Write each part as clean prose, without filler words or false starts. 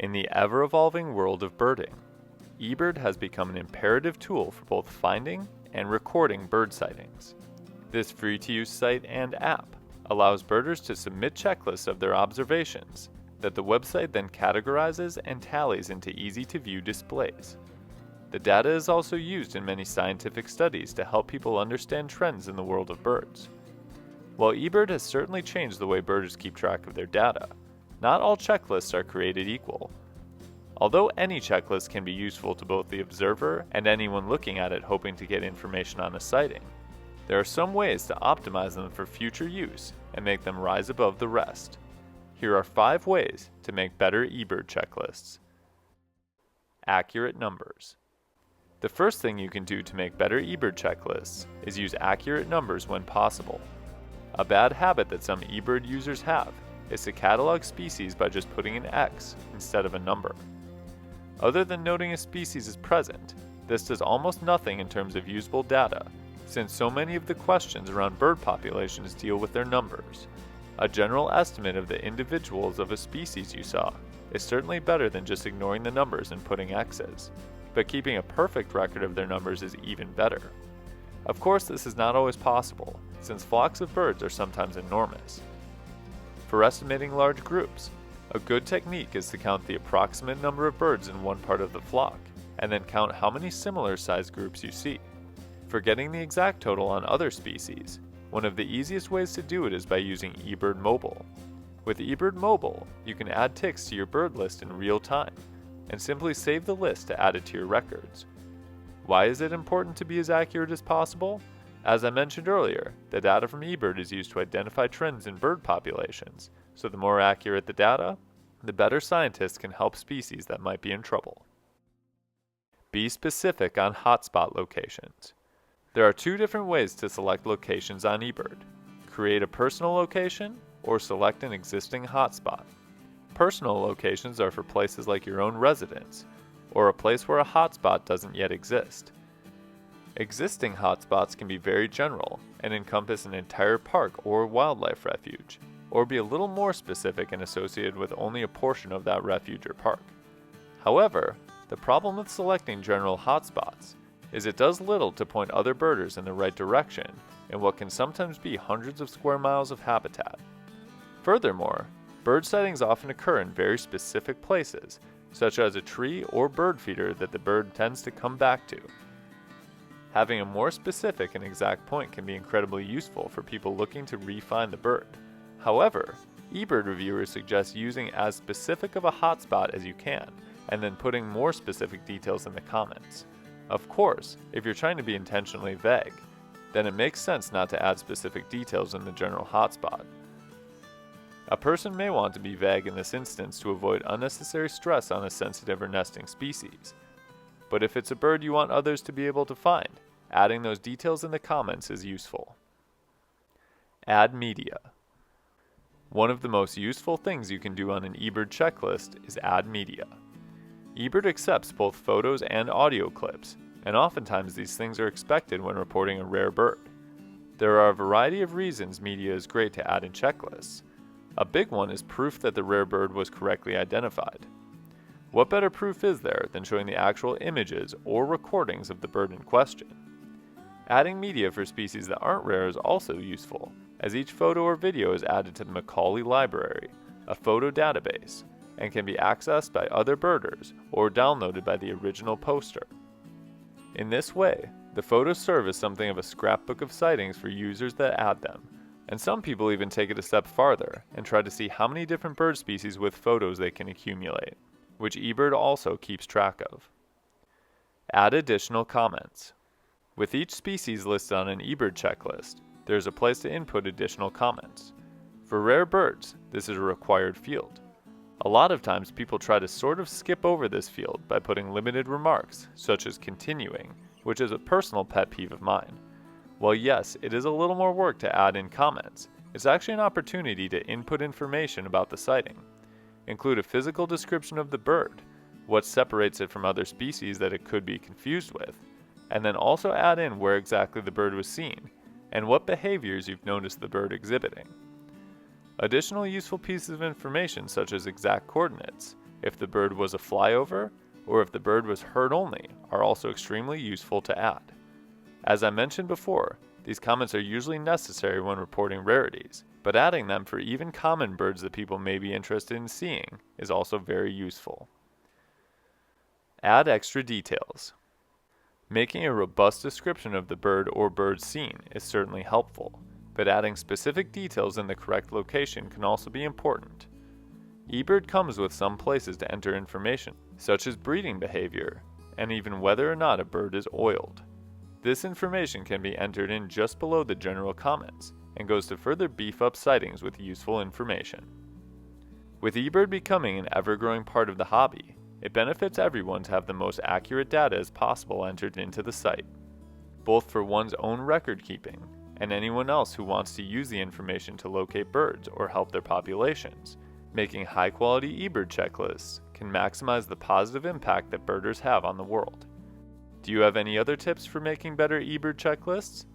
In the ever-evolving world of birding, eBird has become an imperative tool for both finding and recording bird sightings. This free-to-use site and app allows birders to submit checklists of their observations that the website then categorizes and tallies into easy-to-view displays. The data is also used in many scientific studies to help people understand trends in the world of birds. While eBird has certainly changed the way birders keep track of their data, not all checklists are created equal. Although any checklist can be useful to both the observer and anyone looking at it hoping to get information on a sighting, there are some ways to optimize them for future use and make them rise above the rest. Here are 5 ways to make better eBird checklists. Accurate numbers. The first thing you can do to make better eBird checklists is use accurate numbers when possible. A bad habit that some eBird users have is to catalog species by just putting an X instead of a number. Other than noting a species is present, this does almost nothing in terms of usable data, since so many of the questions around bird populations deal with their numbers. A general estimate of the individuals of a species you saw is certainly better than just ignoring the numbers and putting X's, but keeping a perfect record of their numbers is even better. Of course, this is not always possible, since flocks of birds are sometimes enormous. For estimating large groups, a good technique is to count the approximate number of birds in one part of the flock, and then count how many similar-sized groups you see. For getting the exact total on other species, one of the easiest ways to do it is by using eBird Mobile. With eBird Mobile, you can add ticks to your bird list in real time, and simply save the list to add it to your records. Why is it important to be as accurate as possible? As I mentioned earlier, the data from eBird is used to identify trends in bird populations, so the more accurate the data, the better scientists can help species that might be in trouble. Be specific on hotspot locations. There are 2 different ways to select locations on eBird: create a personal location or select an existing hotspot. Personal locations are for places like your own residence, or a place where a hotspot doesn't yet exist. Existing hotspots can be very general and encompass an entire park or wildlife refuge, or be a little more specific and associated with only a portion of that refuge or park. However, the problem with selecting general hotspots is it does little to point other birders in the right direction in what can sometimes be hundreds of square miles of habitat. Furthermore, bird sightings often occur in very specific places, such as a tree or bird feeder that the bird tends to come back to. Having a more specific and exact point can be incredibly useful for people looking to re-find the bird. However, eBird reviewers suggest using as specific of a hotspot as you can, and then putting more specific details in the comments. Of course, if you're trying to be intentionally vague, then it makes sense not to add specific details in the general hotspot. A person may want to be vague in this instance to avoid unnecessary stress on a sensitive or nesting species. But if it's a bird you want others to be able to find, adding those details in the comments is useful. Add media. One of the most useful things you can do on an eBird checklist is add media. eBird accepts both photos and audio clips, and oftentimes these things are expected when reporting a rare bird. There are a variety of reasons media is great to add in checklists. A big one is proof that the rare bird was correctly identified. What better proof is there than showing the actual images or recordings of the bird in question? Adding media for species that aren't rare is also useful, as each photo or video is added to the Macaulay Library, a photo database, and can be accessed by other birders or downloaded by the original poster. In this way, the photos serve as something of a scrapbook of sightings for users that add them, and some people even take it a step farther and try to see how many different bird species with photos they can accumulate, which eBird also keeps track of. Add additional comments. With each species listed on an eBird checklist, there is a place to input additional comments. For rare birds, this is a required field. A lot of times people try to sort of skip over this field by putting limited remarks, such as continuing, which is a personal pet peeve of mine. While yes, it is a little more work to add in comments, it's actually an opportunity to input information about the sighting. Include a physical description of the bird, what separates it from other species that it could be confused with, and then also add in where exactly the bird was seen, and what behaviors you've noticed the bird exhibiting. Additional useful pieces of information such as exact coordinates, if the bird was a flyover, or if the bird was heard only are also extremely useful to add. As I mentioned before, these comments are usually necessary when reporting rarities, but adding them for even common birds that people may be interested in seeing is also very useful. Add extra details. Making a robust description of the bird or birds seen is certainly helpful, but adding specific details in the correct location can also be important. eBird comes with some places to enter information, such as breeding behavior, and even whether or not a bird is oiled. This information can be entered in just below the general comments, and goes to further beef up sightings with useful information. With eBird becoming an ever-growing part of the hobby, it benefits everyone to have the most accurate data as possible entered into the site, both for one's own record keeping and anyone else who wants to use the information to locate birds or help their populations. Making high-quality eBird checklists can maximize the positive impact that birders have on the world. Do you have any other tips for making better eBird checklists?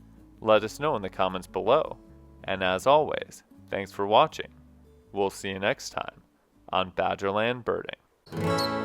Let us know in the comments below. And as always, thanks for watching. We'll see you next time on Badgerland Birding.